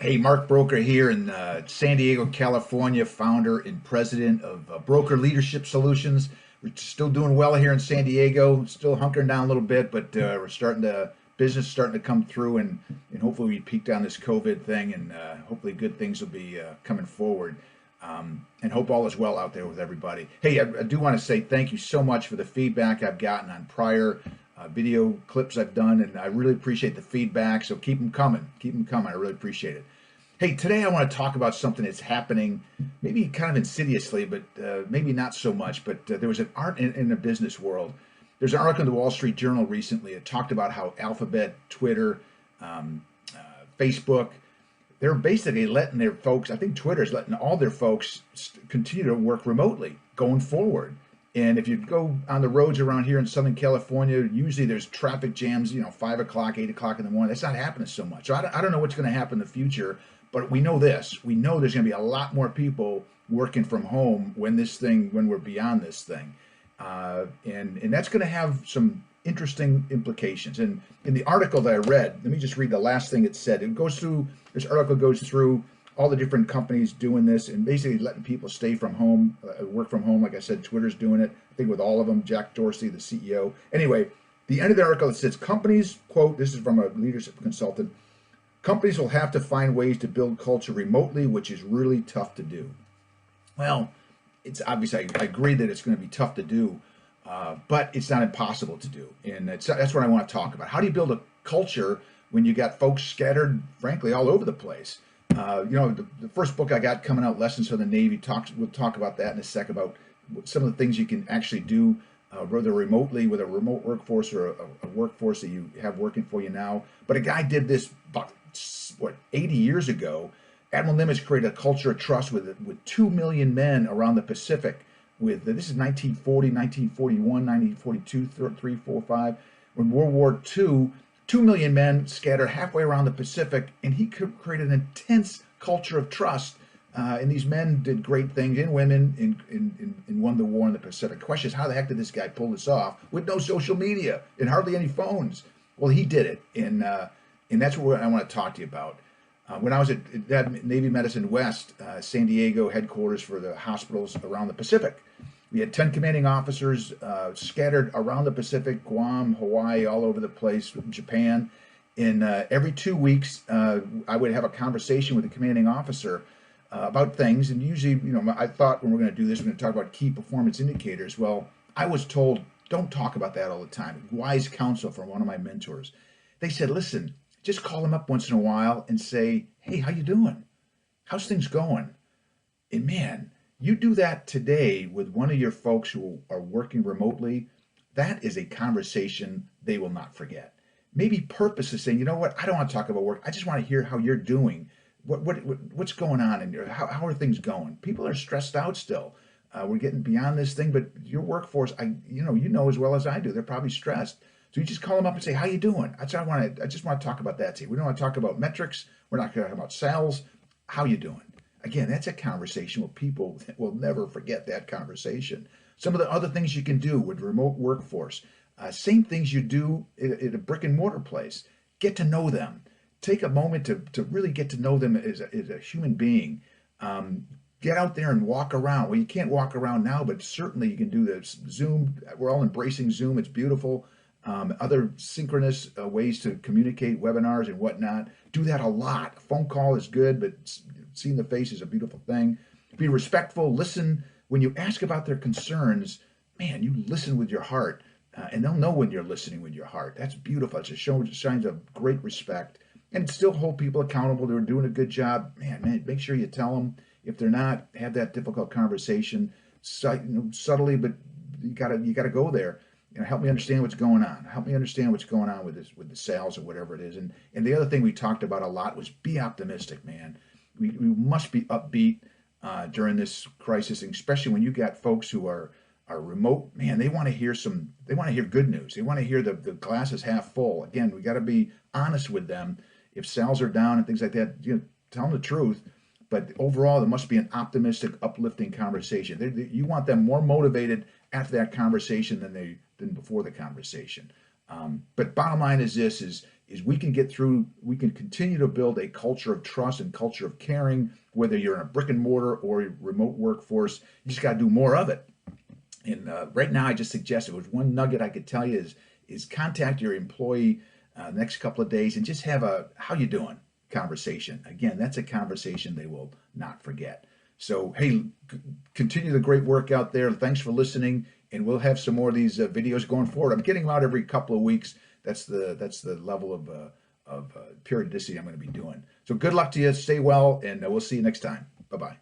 Hey, Mark Brouker here in San Diego, California, founder and president of Brouker Leadership Solutions. We're still doing well here in San Diego, still hunkering down a little bit, but we're business starting to come through, and hopefully we peaked on this COVID thing, and hopefully good things will be coming forward. And hope all is well out there with everybody. Hey, I do want to say thank you so much for the feedback I've gotten on prior video clips I've done, and I really appreciate the feedback. So keep them coming. Keep them coming. I really appreciate it. Hey, today I want to talk about something that's happening, maybe kind of insidiously, but maybe not so much. But there was an art in the business world. There's an article in the Wall Street Journal recently. It talked about how Alphabet, Twitter, Facebook, they're basically letting their folks, I think Twitter's letting all their folks continue to work remotely going forward. And if you go on the roads around here in Southern California, usually there's traffic jams, 5 o'clock, 8 o'clock in the morning. That's not happening so much. So I don't know what's going to happen in the future, but we know this. We know there's going to be a lot more people working from home when we're beyond this thing. And that's going to have some interesting implications. And in the article that I read, let me just read the last thing it said. This article goes through all the different companies doing this and basically letting people stay from home, work from home. Like I said, Twitter's doing it, I think with all of them, Jack Dorsey, the CEO. Anyway, the end of the article, it says companies, quote, this is from a leadership consultant, companies will have to find ways to build culture remotely, which is really tough to do. Well, it's obvious, I agree that it's going to be tough to do, but it's not impossible to do. And that's what I want to talk about. How do you build a culture when you got folks scattered, frankly, all over the place? The first book I got coming out, Lessons from the Navy, we'll talk about that in a sec, about some of the things you can actually do, whether remotely with a remote workforce or a workforce that you have working for you now. But a guy did this about, 80 years ago. Admiral Nimitz created a culture of trust with 2 million men around the Pacific. This is 1940, 1941, 1942, 3, 4, 5. When World War II, 2 million men scattered halfway around the Pacific, and he created an intense culture of trust. And these men did great things, and women, and won the war in the Pacific. The question is, how the heck did this guy pull this off with no social media and hardly any phones? Well, he did it, and that's what I want to talk to you about. When I was at Navy Medicine West, San Diego headquarters for the hospitals around the Pacific, we had 10 commanding officers scattered around the Pacific, Guam, Hawaii, all over the place, Japan. And every 2 weeks, I would have a conversation with the commanding officer about things. And usually, I thought when we're going to do this, we're going to talk about key performance indicators. Well, I was told, don't talk about that all the time. Wise counsel from one of my mentors. They said, listen, just call them up once in a while and say, hey, how you doing? How's things going? And man, you do that today with one of your folks who are working remotely, that is a conversation they will not forget. Maybe purposely saying, you know what, I don't want to talk about work. I just want to hear how you're doing. What's going on in there? How are things going? People are stressed out still. We're getting beyond this thing, but your workforce, you know as well as I do, they're probably stressed. So you just call them up and say, how you doing? I just want to talk about that today. We don't want to talk about metrics. We're not going to talk about sales. How you doing? Again, that's a conversation where people will never forget that conversation. Some of the other things you can do with remote workforce, same things you do at a brick and mortar place. Get to know them. Take a moment to really get to know them as a human being. Get out there and walk around. Well, you can't walk around now, but certainly you can do this. Zoom, we're all embracing Zoom. It's beautiful. Other synchronous ways to communicate, webinars and whatnot. Do that a lot. A phone call is good, but seeing the face is a beautiful thing. Be respectful. Listen. When you ask about their concerns, man, you listen with your heart, and they'll know when you're listening with your heart. That's beautiful. It's a signs of great respect, and still hold people accountable. They're doing a good job. Man, make sure you tell them. If they're not, have that difficult conversation, subtly, but you gotta go there. Help me understand what's going on. Help me understand what's going on with the sales or whatever it is. And the other thing we talked about a lot was be optimistic, man. We must be upbeat during this crisis, especially when you got folks who are remote. Man, they want to hear good news. They want to hear the glass is half full. Again, we got to be honest with them. If sales are down and things like that, tell them the truth. But overall, there must be an optimistic, uplifting conversation. You want them more motivated after that conversation than before the conversation. But bottom line is this: is we can get through, we can continue to build a culture of trust and culture of caring, whether you're in a brick and mortar or a remote workforce. You just got to do more of it. And right now, I just suggest, it was one nugget I could tell you is contact your employee next couple of days and just have a "how you doing" conversation. Again, that's a conversation they will not forget. So hey, continue the great work out there. Thanks for listening, and we'll have some more of these videos going forward. I'm getting them out every couple of weeks. That's the level of periodicity I'm going to be doing. So good luck to you. Stay well, and we'll see you next time. Bye bye.